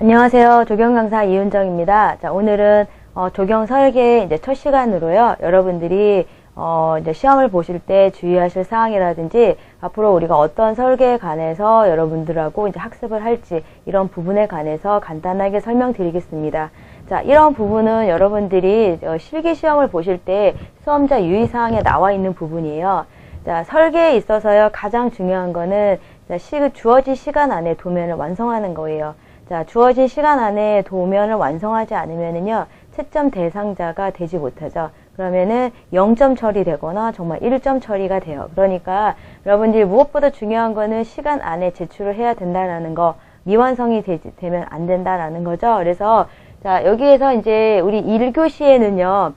안녕하세요. 조경 강사 이은정입니다. 자, 오늘은 조경 설계 이제 첫 시간으로요. 여러분들이 이제 시험을 보실 때 주의하실 사항이라든지 앞으로 우리가 어떤 설계에 관해서 여러분들하고 이제 학습을 할지 이런 부분에 관해서 간단하게 설명드리겠습니다. 자, 이런 부분은 여러분들이 실기 시험을 보실 때 수험자 유의사항에 나와 있는 부분이에요. 자, 설계에 있어서요. 가장 중요한 거는 주어진 시간 안에 도면을 완성하는 거예요. 자, 주어진 시간 안에 도면을 완성하지 않으면은요, 채점 대상자가 되지 못하죠. 그러면은 0점 처리되거나 정말 1점 처리가 돼요. 그러니까 여러분들이 무엇보다 중요한 거는 시간 안에 제출을 해야 된다라는 거, 미완성이 되면 안 된다라는 거죠. 그래서 자, 여기에서 이제 우리 1교시에는요,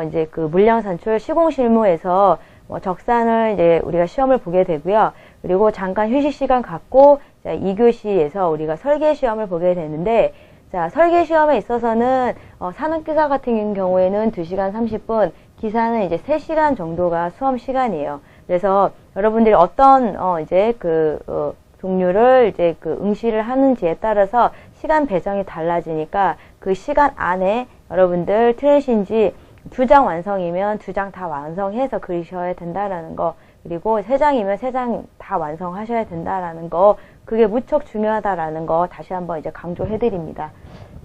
이제 그 물량 산출 시공실무에서 적산을 이제 우리가 시험을 보게 되고요. 그리고 잠깐 휴식 시간 갖고 2교시에서 우리가 설계 시험을 보게 되는데, 자, 설계 시험에 있어서는 산업기사 같은 경우에는 2시간 30분, 기사는 이제 3시간 정도가 수험 시간이에요. 그래서 여러분들이 어떤 이제 종류를 이제 응시를 하는지에 따라서 시간 배정이 달라지니까 그 시간 안에 여러분들 트레이싱지 2장 완성이면 2장 다 완성해서 그리셔야 된다라는 거, 그리고 3장이면 3장 다 완성하셔야 된다라는 거, 그게 무척 중요하다라는 거 다시 한번 이제 강조해드립니다.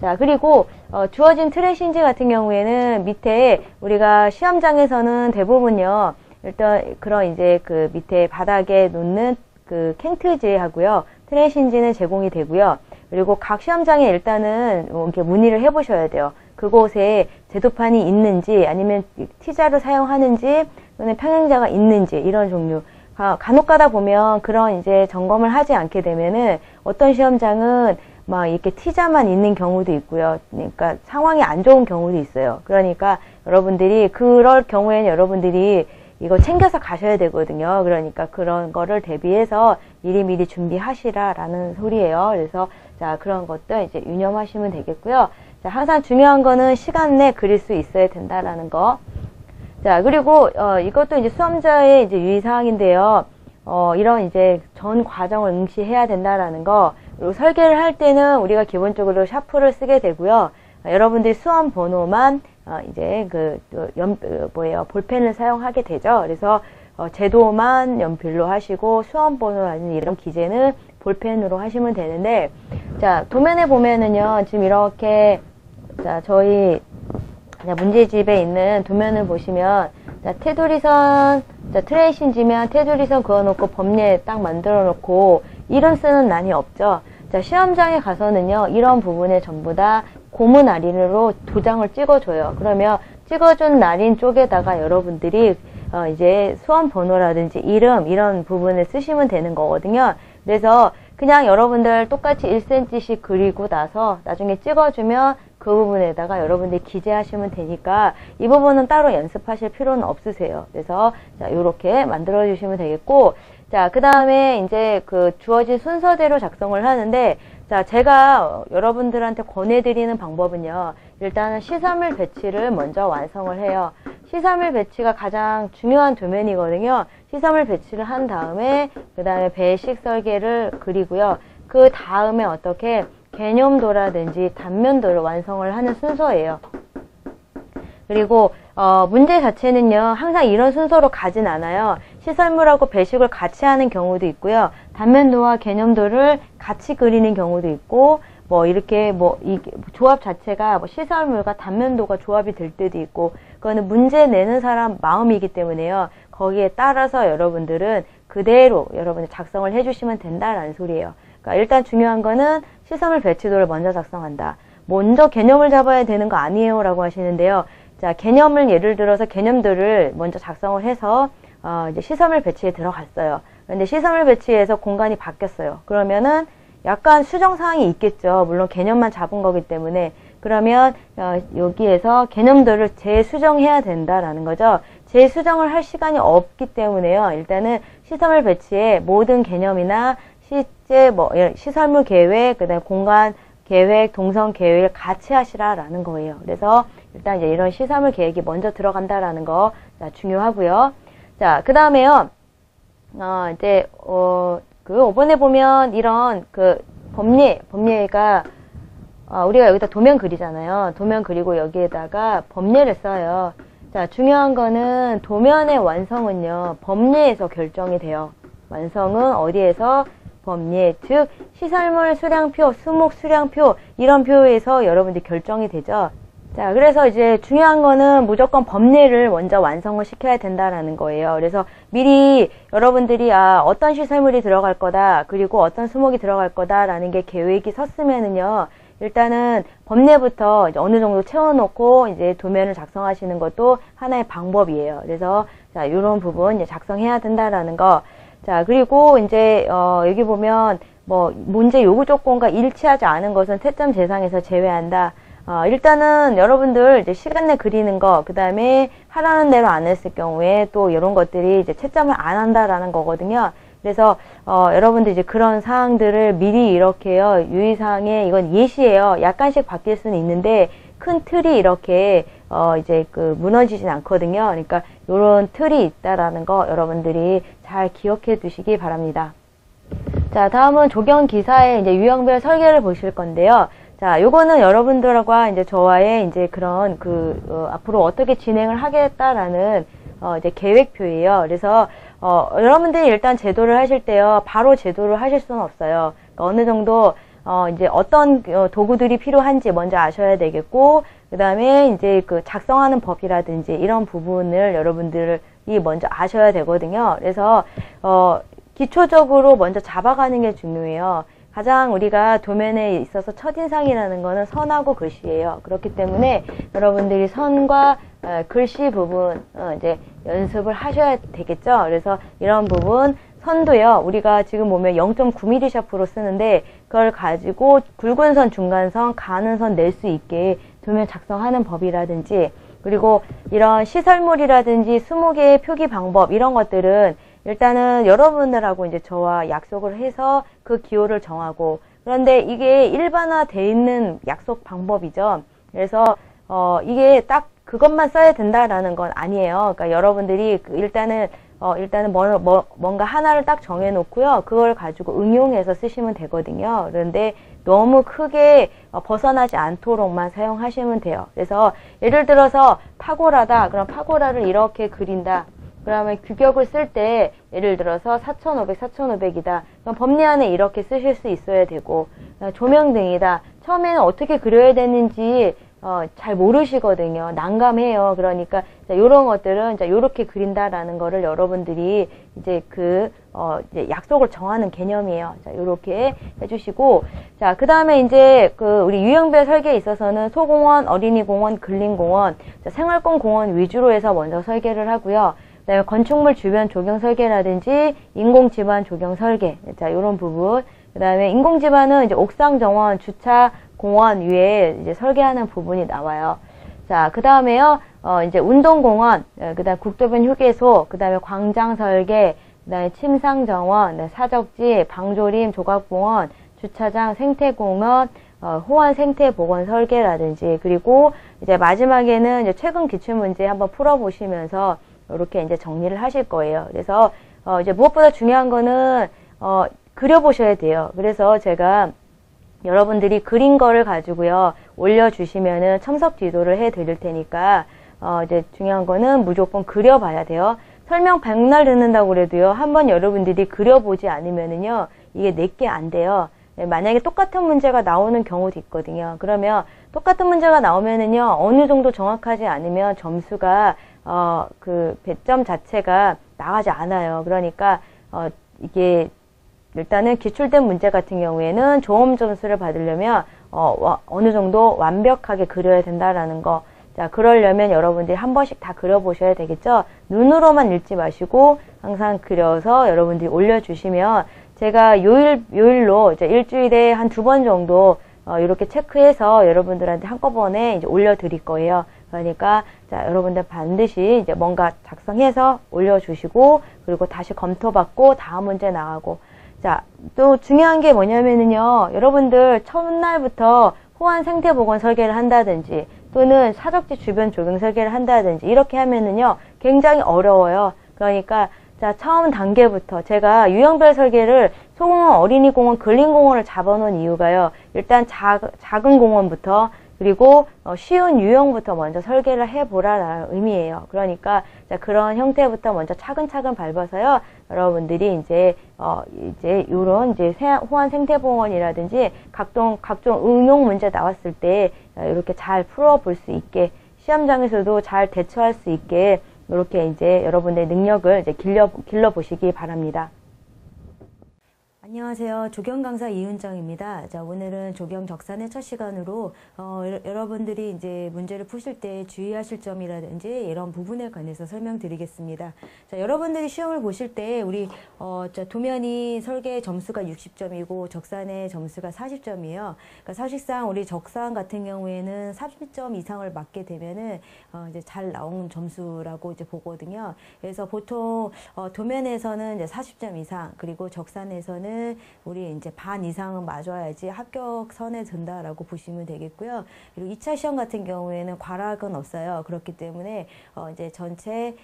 자, 그리고 주어진 트레이싱지 같은 경우에는 밑에 우리가 시험장에서는 대부분요, 일단 그런 이제 그 밑에 바닥에 놓는 그 캔트지하고요, 트레이싱지는 제공이 되고요. 그리고 각 시험장에 일단은 이렇게 문의를 해보셔야 돼요. 그곳에 제도판이 있는지, 아니면 T자를 사용하는지, 또는 평행자가 있는지, 이런 종류. 간혹 가다 보면 그런 이제 점검을 하지 않게 되면은 어떤 시험장은 막 이렇게 T자만 있는 경우도 있고요. 그러니까 상황이 안 좋은 경우도 있어요. 그러니까 여러분들이 그럴 경우에는 여러분들이 이거 챙겨서 가셔야 되거든요. 그러니까 그런 거를 대비해서 미리미리 준비하시라라는 소리예요. 그래서 자, 그런 것도 이제 유념하시면 되겠고요. 자, 항상 중요한 거는 시간 내 그릴 수 있어야 된다라는 거. 자, 그리고 이것도 이제 수험자의 이제 유의사항인데요. 이런 이제 전 과정을 응시해야 된다라는 거. 그리고 설계를 할 때는 우리가 기본적으로 샤프를 쓰게 되고요. 여러분들이 수험 번호만 이제 볼펜을 사용하게 되죠. 그래서 제도만 연필로 하시고 수험 번호라는 이런 기재는 볼펜으로 하시면 되는데, 자, 도면에 보면은요, 지금 이렇게 자, 저희 문제집에 있는 도면을 보시면, 자, 테두리선, 자, 트레이싱지면 테두리선 그어놓고 범례 딱 만들어 놓고 이런 쓰는 난이 없죠. 자, 시험장에 가서는요, 이런 부분에 전부 다 고무 날인으로 도장을 찍어줘요. 그러면 찍어준 날인 쪽에다가 여러분들이 이제 수험 번호라든지 이름 이런 부분을 쓰시면 되는 거거든요. 그래서 그냥 여러분들 똑같이 1cm씩 그리고 나서 나중에 찍어주면 그 부분에다가 여러분들이 기재하시면 되니까 이 부분은 따로 연습하실 필요는 없으세요. 그래서 자, 요렇게 만들어 주시면 되겠고, 자, 그 다음에 이제 그 주어진 순서대로 작성을 하는데, 자, 제가 여러분들한테 권해드리는 방법은요, 일단은 시사물 배치를 먼저 완성을 해요. 시사물 배치가 가장 중요한 도면이거든요. 시사물 배치를 한 다음에 그 다음에 배식 설계를 그리고요. 그 다음에 어떻게 개념도라든지 단면도를 완성을 하는 순서예요. 그리고 문제 자체는요, 항상 이런 순서로 가진 않아요. 시설물하고 배식을 같이 하는 경우도 있고요. 단면도와 개념도를 같이 그리는 경우도 있고, 이렇게 이 조합 자체가 시설물과 단면도가 조합이 될 때도 있고, 그거는 문제 내는 사람 마음이기 때문에요. 거기에 따라서 여러분들은 그대로 여러분이 작성을 해주시면 된다라는 소리예요. 그러니까 일단 중요한 거는 시설물 배치도를 먼저 작성한다. 먼저 개념을 잡아야 되는 거 아니에요 라고 하시는데요. 자, 개념을 예를 들어서 개념들을 먼저 작성을 해서 이제 시설물 배치에 들어갔어요. 그런데 시설물 배치에서 공간이 바뀌었어요. 그러면은 약간 수정사항이 있겠죠. 물론 개념만 잡은 거기 때문에. 그러면 여기에서 개념들을 재수정해야 된다라는 거죠. 재수정을 할 시간이 없기 때문에요. 일단은 시설물 배치에 모든 개념이나 실제 시설물 계획, 그다음에 공간 계획, 동선 계획을 같이 하시라라는 거예요. 그래서 일단 이제 이런 시설물 계획이 먼저 들어간다라는 거 중요하고요. 자, 그 다음에요. 이제 5번에 보면 이런 범례가 우리가 여기다 도면 그리잖아요. 도면 그리고 여기에다가 범례를 써요. 자, 중요한 거는 도면의 완성은요, 범례에서 결정이 돼요. 완성은 어디에서? 범례, 즉 시설물 수량표, 수목 수량표 이런 표에서 여러분들이 결정이 되죠. 자, 그래서 이제 중요한 거는 무조건 범례를 먼저 완성을 시켜야 된다라는 거예요. 그래서 미리 여러분들이 어떤 시설물이 들어갈 거다, 그리고 어떤 수목이 들어갈 거다라는 게 계획이 섰으면은요, 일단은 범례부터 이제 어느 정도 채워놓고 이제 도면을 작성하시는 것도 하나의 방법이에요. 그래서 자, 이런 부분 이제 작성해야 된다라는 거. 자, 그리고 이제 여기 보면 뭐 문제 요구 조건과 일치하지 않은 것은 채점 대상에서 제외한다. 일단은 여러분들 이제 시간 내 그리는 거, 그 다음에 하라는 대로 안 했을 경우에 또 이런 것들이 이제 채점을 안 한다라는 거거든요. 그래서 여러분들 이제 그런 사항들을 미리 이렇게요, 유의사항에 이건 예시예요. 약간씩 바뀔 수는 있는데 큰 틀이 이렇게 이제 무너지진 않거든요. 그러니까 요런 틀이 있다라는 거 여러분들이 잘 기억해 두시기 바랍니다. 자, 다음은 조경 기사의 이제 유형별 설계를 보실 건데요. 자, 요거는 여러분들과 이제 저와의 이제 그런 앞으로 어떻게 진행을 하겠다라는 이제 계획표예요. 그래서 여러분들이 일단 제도를 하실 때요, 바로 제도를 하실 수는 없어요. 그러니까 어느 정도 이제 어떤 도구들이 필요한지 먼저 아셔야 되겠고, 그 다음에 이제 작성하는 법이라든지 이런 부분을 여러분들이 먼저 아셔야 되거든요. 그래서 기초적으로 먼저 잡아가는 게 중요해요. 가장 우리가 도면에 있어서 첫인상이라는 거는 선하고 글씨예요. 그렇기 때문에 여러분들이 선과 글씨 부분 이제 연습을 하셔야 되겠죠. 그래서 이런 부분 선도요, 우리가 지금 보면 0.9mm 샤프로 쓰는데 그걸 가지고 굵은 선, 중간선, 가는 선 낼 수 있게 도면 작성하는 법이라든지, 그리고 이런 시설물이라든지 수목의 표기 방법 이런 것들은 일단은 여러분들하고 이제 저와 약속을 해서 그 기호를 정하고, 그런데 이게 일반화되어 있는 약속 방법이죠. 그래서 이게 딱 그것만 써야 된다라는 건 아니에요. 그러니까 여러분들이 일단은 뭔가 하나를 딱 정해놓고요, 그걸 가지고 응용해서 쓰시면 되거든요. 그런데 너무 크게 벗어나지 않도록만 사용하시면 돼요. 그래서 예를 들어서 파고라다, 그럼 파고라를 이렇게 그린다. 그러면 규격을 쓸 때 예를 들어서 4500, 4500이다. 그럼 범례 안에 이렇게 쓰실 수 있어야 되고, 조명등이다. 처음에는 어떻게 그려야 되는지 잘 모르시거든요. 난감해요. 그러니까 이런 것들은 이렇게 그린다라는 거를 여러분들이 이제 이제 약속을 정하는 개념이에요. 자, 요렇게 해주시고, 자, 그 다음에 이제 우리 유형별 설계에 있어서는 소공원, 어린이공원, 근린공원, 생활권 공원 위주로 해서 먼저 설계를 하고요. 그 다음에 건축물 주변 조경 설계라든지 인공지반 조경 설계, 자, 요런 부분. 그 다음에 인공지반은 이제 옥상 정원, 주차 공원 위에 이제 설계하는 부분이 나와요. 자, 그 다음에요, 이제 운동공원, 그 다음 국도변 휴게소, 그 다음에 광장 설계, 그 다음에 침상 정원, 사적지, 방조림, 조각공원, 주차장, 생태공원, 호환 생태보건 설계라든지, 그리고 이제 마지막에는 이제 최근 기출문제 한번 풀어보시면서 이렇게 이제 정리를 하실 거예요. 그래서 이제 무엇보다 중요한 거는 그려보셔야 돼요. 그래서 제가 여러분들이 그린 거를 가지고요, 올려주시면은 첨석 지도를 해 드릴 테니까 이제 중요한 거는 무조건 그려봐야 돼요. 설명 백날 듣는다고 그래도요, 한번 여러분들이 그려보지 않으면은요, 이게 내게 안 돼요. 만약에 똑같은 문제가 나오는 경우도 있거든요. 그러면 똑같은 문제가 나오면은요, 어느 정도 정확하지 않으면 점수가 배점 자체가 나가지 않아요. 그러니까 이게 일단은 기출된 문제 같은 경우에는 좋은 점수를 받으려면 어느 정도 완벽하게 그려야 된다라는 거. 자, 그러려면 여러분들이 한 번씩 다 그려보셔야 되겠죠. 눈으로만 읽지 마시고 항상 그려서 여러분들이 올려주시면 제가 요일로 이제 일주일에 한 2번 정도 이렇게 체크해서 여러분들한테 한꺼번에 이제 올려드릴 거예요. 그러니까 자, 여러분들 반드시 이제 뭔가 작성해서 올려주시고, 그리고 다시 검토받고 다음 문제 나가고. 자, 또 중요한 게 뭐냐면은요, 여러분들 첫날부터 호환 생태보건 설계를 한다든지 또는 사적지 주변 조경 설계를 한다든지 이렇게 하면은요, 굉장히 어려워요. 그러니까 자, 처음 단계부터 제가 유형별 설계를 소공원, 어린이공원, 근린공원을 잡아놓은 이유가요. 일단 작은 공원부터 그리고 쉬운 유형부터 먼저 설계를 해보라라는 의미예요. 그러니까 자, 그런 형태부터 먼저 차근차근 밟아서요. 여러분들이 이제 요런 이제 호환 생태공원이라든지 각종 응용 문제 나왔을 때 이렇게 잘 풀어볼 수 있게 시험장에서도 잘 대처할 수 있게 이렇게 이제 여러분의 능력을 이제 길러 보시기 바랍니다. 안녕하세요. 조경 강사 이은정입니다. 자, 오늘은 조경 적산의 첫 시간으로 여러분들이 이제 문제를 푸실 때 주의하실 점이라든지 이런 부분에 관해서 설명드리겠습니다. 자, 여러분들이 시험을 보실 때 우리 도면이 설계 점수가 60점이고 적산의 점수가 40점이에요. 그러니까 사실상 우리 적산 같은 경우에는 30점 이상을 맞게 되면은 이제 잘 나온 점수라고 이제 보거든요. 그래서 보통 도면에서는 이제 40점 이상, 그리고 적산에서는 우리 이제 반 이상은 맞아야지 합격선에 든다라고 보시면 되겠고요. 그리고 2차 시험 같은 경우에는 과락은 없어요. 그렇기 때문에 이제 전체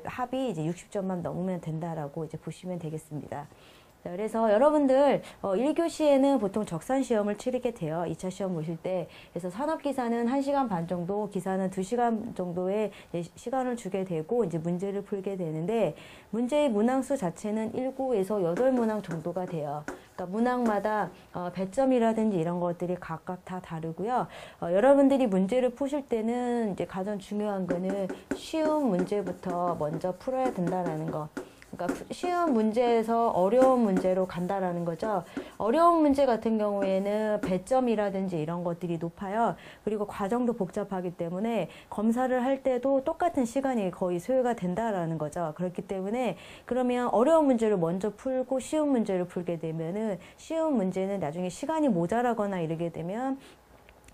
합이 이제 60점만 넘으면 된다라고 이제 보시면 되겠습니다. 그래서 여러분들 1교시에는 보통 적산 시험을 치르게 돼요. 2차 시험 보실 때. 그래서 산업기사는 1시간 반 정도, 기사는 2시간 정도의 시간을 주게 되고 이제 문제를 풀게 되는데, 문제의 문항수 자체는 7에서 8문항 정도가 돼요. 그러니까 문항마다 배점이라든지 이런 것들이 각각 다 다르고요. 여러분들이 문제를 푸실 때는 이제 가장 중요한 거는 쉬운 문제부터 먼저 풀어야 된다라는 거. 그러니까 쉬운 문제에서 어려운 문제로 간다라는 거죠. 어려운 문제 같은 경우에는 배점이라든지 이런 것들이 높아요. 그리고 과정도 복잡하기 때문에 검사를 할 때도 똑같은 시간이 거의 소요가 된다라는 거죠. 그렇기 때문에 그러면 어려운 문제를 먼저 풀고 쉬운 문제를 풀게 되면은, 쉬운 문제는 나중에 시간이 모자라거나 이러게 되면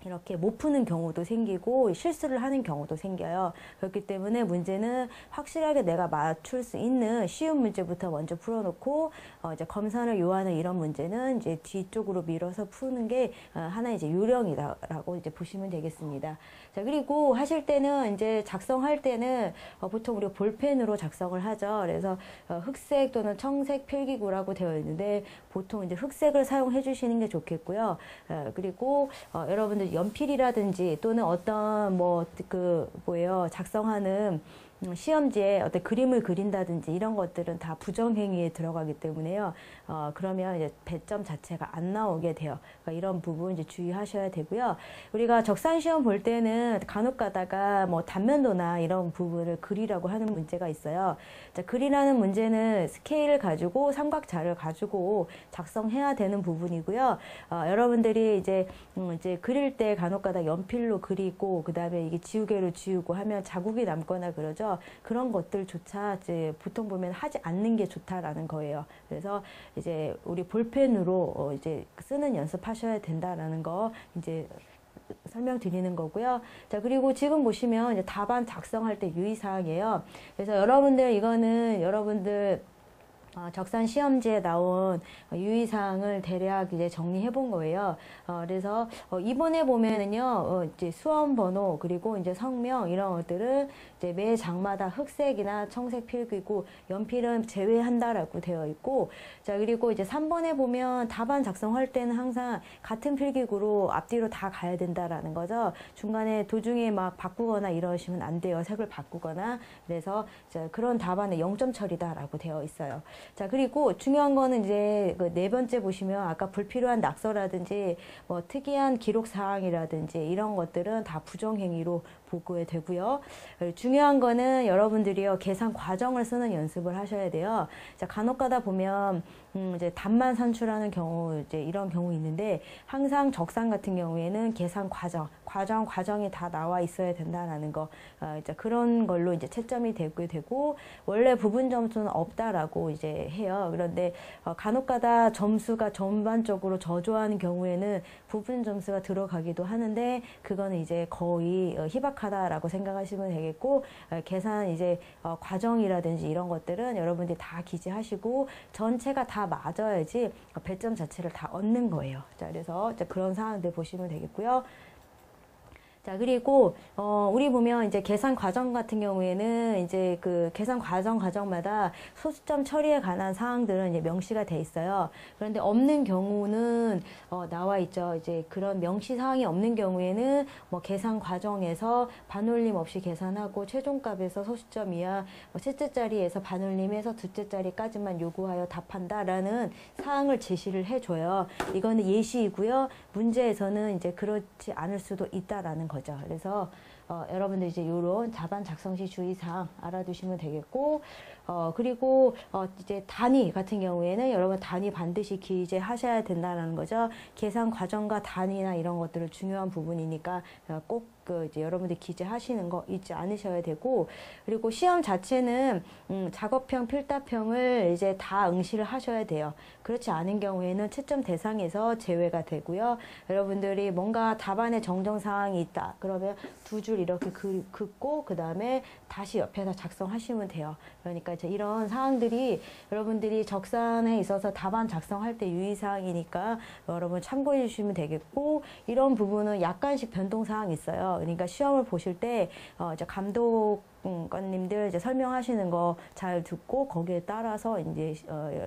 이렇게 못 푸는 경우도 생기고 실수를 하는 경우도 생겨요. 그렇기 때문에 문제는 확실하게 내가 맞출 수 있는 쉬운 문제부터 먼저 풀어놓고 이제 검사를 요하는 이런 문제는 이제 뒤쪽으로 밀어서 푸는 게 하나의 이제 요령이다라고 이제 보시면 되겠습니다. 자, 그리고 하실 때는 이제 작성할 때는 보통 우리가 볼펜으로 작성을 하죠. 그래서 흑색 또는 청색 필기구라고 되어 있는데 보통 이제 흑색을 사용해 주시는 게 좋겠고요. 그리고 여러분들 연필이라든지 또는 어떤 작성하는 시험지에 어떤 그림을 그린다든지 이런 것들은 다 부정행위에 들어가기 때문에요. 그러면 이제 배점 자체가 안 나오게 돼요. 그러니까 이런 부분 이제 주의하셔야 되고요. 우리가 적산 시험 볼 때는 간혹 가다가 뭐 단면도나 이런 부분을 그리라고 하는 문제가 있어요. 자, 그리라는 문제는 스케일을 가지고 삼각자를 가지고 작성해야 되는 부분이고요. 여러분들이 이제 그릴 때 간혹 가다 연필로 그리고 그다음에 이게 지우개로 지우고 하면 자국이 남거나 그러죠. 그런 것들조차 이제 보통 보면 하지 않는 게 좋다라는 거예요. 그래서 이제 우리 볼펜으로 이제 쓰는 연습하셔야 된다라는 거 이제 설명드리는 거고요. 자, 그리고 지금 보시면 이제 답안 작성할 때 유의사항이에요. 그래서 여러분들 이거는 여러분들 적산 시험지에 나온 유의사항을 대략 이제 정리해 본 거예요. 그래서 이번에 보면은요, 이제 수험 번호 그리고 이제 성명 이런 것들은 이제 매 장마다 흑색이나 청색 필기구, 연필은 제외한다라고 되어 있고, 자, 그리고 이제 3번에 보면 답안 작성할 때는 항상 같은 필기구로 앞뒤로 다 가야 된다라는 거죠. 중간에 도중에 막 바꾸거나 이러시면 안 돼요. 색을 바꾸거나. 그래서 그런 답안에 0점 처리다라고 되어 있어요. 자, 그리고 중요한 거는 이제 그 네 번째 보시면 아까 불필요한 낙서라든지 뭐 특이한 기록 사항이라든지 이런 것들은 다 부정행위로 보고에 되고요. 중요한 거는 여러분들이요, 계산 과정을 쓰는 연습을 하셔야 돼요. 자, 간혹 가다 보면 이제 답만 산출하는 경우, 이제 이런 경우 있는데, 항상 적산 같은 경우에는 계산 과정이 다 나와 있어야 된다라는 거, 이제 그런 걸로 이제 채점이 되고, 원래 부분 점수는 없다라고 이제 해요. 그런데 간혹 가다 점수가 전반적으로 저조하는 경우에는 부분 점수가 들어가기도 하는데, 그거는 이제 거의 희박하다라고 생각하시면 되겠고, 계산 이제 과정이라든지 이런 것들은 여러분들이 다 기재하시고 전체가 다 맞아야지 배점 자체를 다 얻는 거예요. 자, 그래서 그런 상황들 보시면 되겠고요. 자, 그리고, 우리 보면 이제 계산 과정 같은 경우에는 이제 그 계산 과정마다 소수점 처리에 관한 사항들은 이제 명시가 돼 있어요. 그런데 없는 경우는, 나와 있죠. 이제 그런 명시 사항이 없는 경우에는 뭐 계산 과정에서 반올림 없이 계산하고 최종값에서 소수점 이하 셋째 자리에서 반올림해서 둘째 자리까지만 요구하여 답한다라는 사항을 제시를 해줘요. 이거는 예시이고요. 문제에서는 이제 그렇지 않을 수도 있다라는 거죠. 그래서 여러분들 이제 요런 답안 작성 시 주의사항 알아두시면 되겠고, 그리고 이제 단위 같은 경우에는 여러분 단위 반드시 기재하셔야 된다는 거죠. 계산 과정과 단위나 이런 것들은 중요한 부분이니까 꼭 이제 여러분들 기재하시는 거 잊지 않으셔야 되고, 그리고 시험 자체는 작업형, 필답형을 이제 다 응시를 하셔야 돼요. 그렇지 않은 경우에는 채점 대상에서 제외가 되고요. 여러분들이 뭔가 답안에 정정사항이 있다. 그러면 두 줄 이렇게 긋고 그 다음에 다시 옆에서 작성하시면 돼요. 그러니까 이제 이런 사항들이 여러분들이 적산에 있어서 답안 작성할 때 유의사항이니까 여러분 참고해 주시면 되겠고, 이런 부분은 약간씩 변동사항이 있어요. 그러니까 시험을 보실 때 이제 감독관님들 이제 설명하시는 거 잘 듣고 거기에 따라서 이제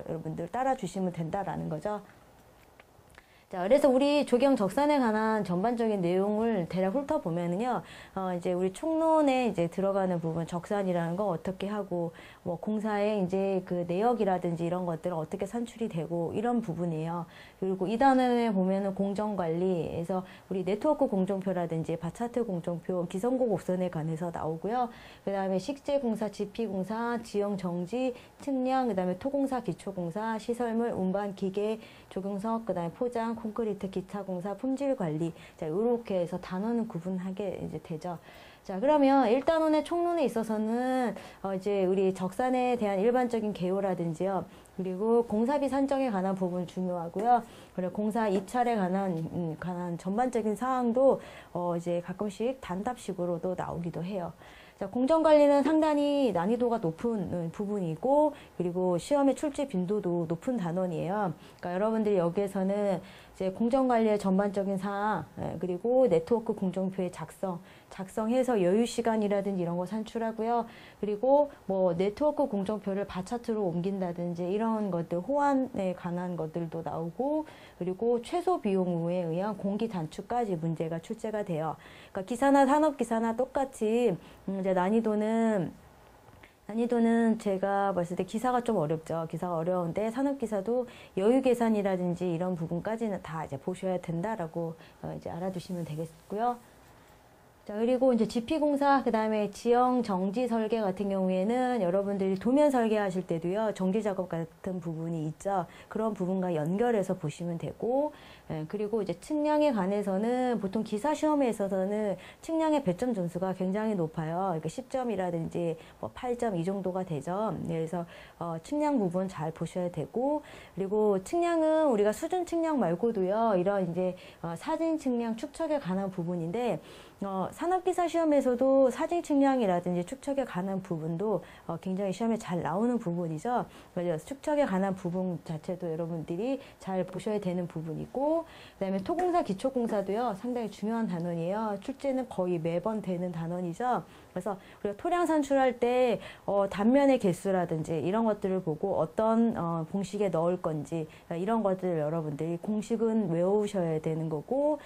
여러분들 따라 주시면 된다라는 거죠. 자, 그래서 우리 조경 적산에 관한 전반적인 내용을 대략 훑어보면은요, 이제 우리 총론에 이제 들어가는 부분, 적산이라는 거 어떻게 하고, 뭐, 공사의 이제 그 내역이라든지 이런 것들은 어떻게 산출이 되고, 이런 부분이에요. 그리고 2단원에 보면은 공정관리에서 우리 네트워크 공정표라든지 바차트 공정표, 기성고 곡선에 관해서 나오고요. 그 다음에 식재공사, 지피공사, 지형정지, 측량, 그 다음에 토공사, 기초공사, 시설물, 운반, 기계, 조경석, 그 다음에 포장, 콘크리트, 기타 공사, 품질 관리. 자, 요렇게 해서 단원은 구분하게 이제 되죠. 자, 그러면 1단원의 총론에 있어서는, 이제 우리 적산에 대한 일반적인 개요라든지요. 그리고 공사비 산정에 관한 부분 중요하고요. 그리고 공사 입찰에 관한 전반적인 사항도, 이제 가끔씩 단답식으로도 나오기도 해요. 자, 공정관리는 상당히 난이도가 높은 부분이고, 그리고 시험의 출제 빈도도 높은 단원이에요. 그러니까 여러분들이 여기에서는 이제 공정관리의 전반적인 사항, 그리고 네트워크 공정표의 작성해서 여유 시간이라든지 이런 거 산출하고요. 그리고 뭐 네트워크 공정표를 바차트로 옮긴다든지 이런 것들, 호환에 관한 것들도 나오고, 그리고 최소 비용에 의한 공기 단축까지 문제가 출제가 돼요. 그러니까 기사나 산업기사나 똑같이 이제 난이도는 제가 봤을 때 기사가 좀 어렵죠. 기사가 어려운데 산업기사도 여유 계산이라든지 이런 부분까지는 다 이제 보셔야 된다라고 이제 알아두시면 되겠고요. 자, 그리고 이제 지피공사, 그 다음에 지형 정지 설계 같은 경우에는 여러분들이 도면 설계하실 때도요, 정지 작업 같은 부분이 있죠. 그런 부분과 연결해서 보시면 되고, 그리고 이제 측량에 관해서는 보통 기사 시험에 있어서는 측량의 배점 점수가 굉장히 높아요. 그러니까 10점이라든지 뭐 8점 이 정도가 되죠. 그래서, 측량 부분 잘 보셔야 되고, 그리고 측량은 우리가 수준 측량 말고도요, 이런 이제, 사진 측량 축척에 관한 부분인데, 산업기사 시험에서도 사진 측량이라든지 축척에 관한 부분도 굉장히 시험에 잘 나오는 부분이죠. 그래서 축척에 관한 부분 자체도 여러분들이 잘 보셔야 되는 부분이고, 그다음에 토공사, 기초공사도요 상당히 중요한 단원이에요. 출제는 거의 매번 되는 단원이죠. 그래서 우리가 토량 산출할 때 단면의 개수라든지 이런 것들을 보고 어떤 공식에 넣을 건지 이런 것들을 여러분들이 공식은 외우셔야 되는 거고,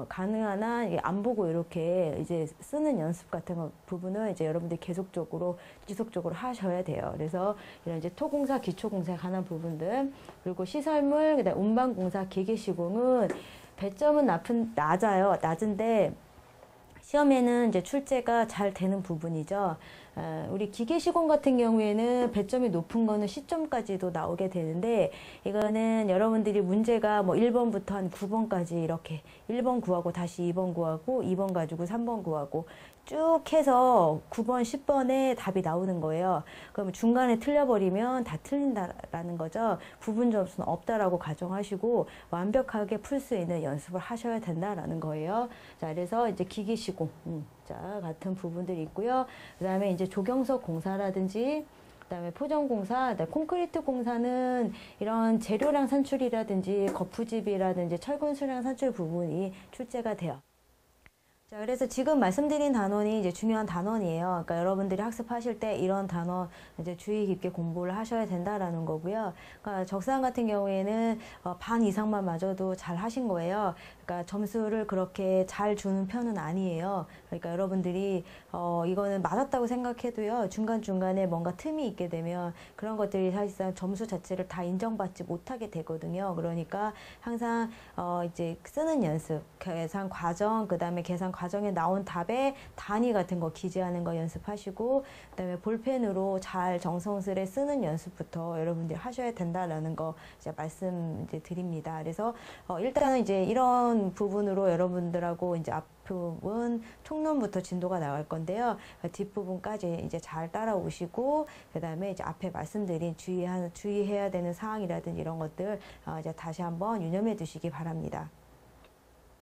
가능한 한 안 보고 이렇게 이제 쓰는 연습 같은 부분은 이제 여러분들이 계속적으로 지속적으로 하셔야 돼요. 그래서 이런 이제 토공사, 기초공사에 관한 부분들, 그리고 시설물, 그다음 운반공사, 기계시공은 배점은 낮아요. 낮은데 시험에는 이제 출제가 잘 되는 부분이죠. 우리 기계시공 같은 경우에는 배점이 높은 거는 시점까지도 나오게 되는데, 이거는 여러분들이 문제가 뭐 1번부터 한 9번까지 이렇게 1번 구하고 다시 2번 구하고 2번 가지고 3번 구하고 쭉 해서 9번, 10번에 답이 나오는 거예요. 그러면 중간에 틀려버리면 다 틀린다라는 거죠. 부분 점수는 없다라고 가정하시고 완벽하게 풀 수 있는 연습을 하셔야 된다라는 거예요. 자, 그래서 이제 기계시공, 자, 같은 부분들이 있고요. 그 다음에 이제 조경석 공사라든지, 그다음에 포정공사, 콘크리트 공사는 이런 재료량 산출이라든지 거푸집이라든지 철근 수량 산출 부분이 출제가 돼요. 자, 그래서 지금 말씀드린 단원이 이제 중요한 단원이에요. 그러니까 여러분들이 학습하실 때 이런 단원 이제 주의 깊게 공부를 하셔야 된다라는 거고요. 그러니까 적사함 같은 경우에는 반 이상만 맞아도 잘 하신 거예요. 그러니까 점수를 그렇게 잘 주는 편은 아니에요. 그러니까 여러분들이 이거는 맞았다고 생각해도요. 중간중간에 뭔가 틈이 있게 되면 그런 것들이 사실상 점수 자체를 다 인정받지 못하게 되거든요. 그러니까 항상 이제 쓰는 연습, 계산 과정, 그다음에 계산 과정에 나온 답에 단위 같은 거 기재하는 거 연습하시고, 그다음에 볼펜으로 잘 정성스레 쓰는 연습부터 여러분들이 하셔야 된다라는 거 이제 말씀 이제 드립니다. 그래서 일단은 이제 이런 부분으로 여러분들하고 이제 앞부분 총론부터 진도가 나갈 건데요. 뒷부분까지 이제 잘 따라오시고, 그다음에 이제 앞에 말씀드린 주의해야 되는 사항이라든지 이런 것들 이제 다시 한번 유념해 두시기 바랍니다.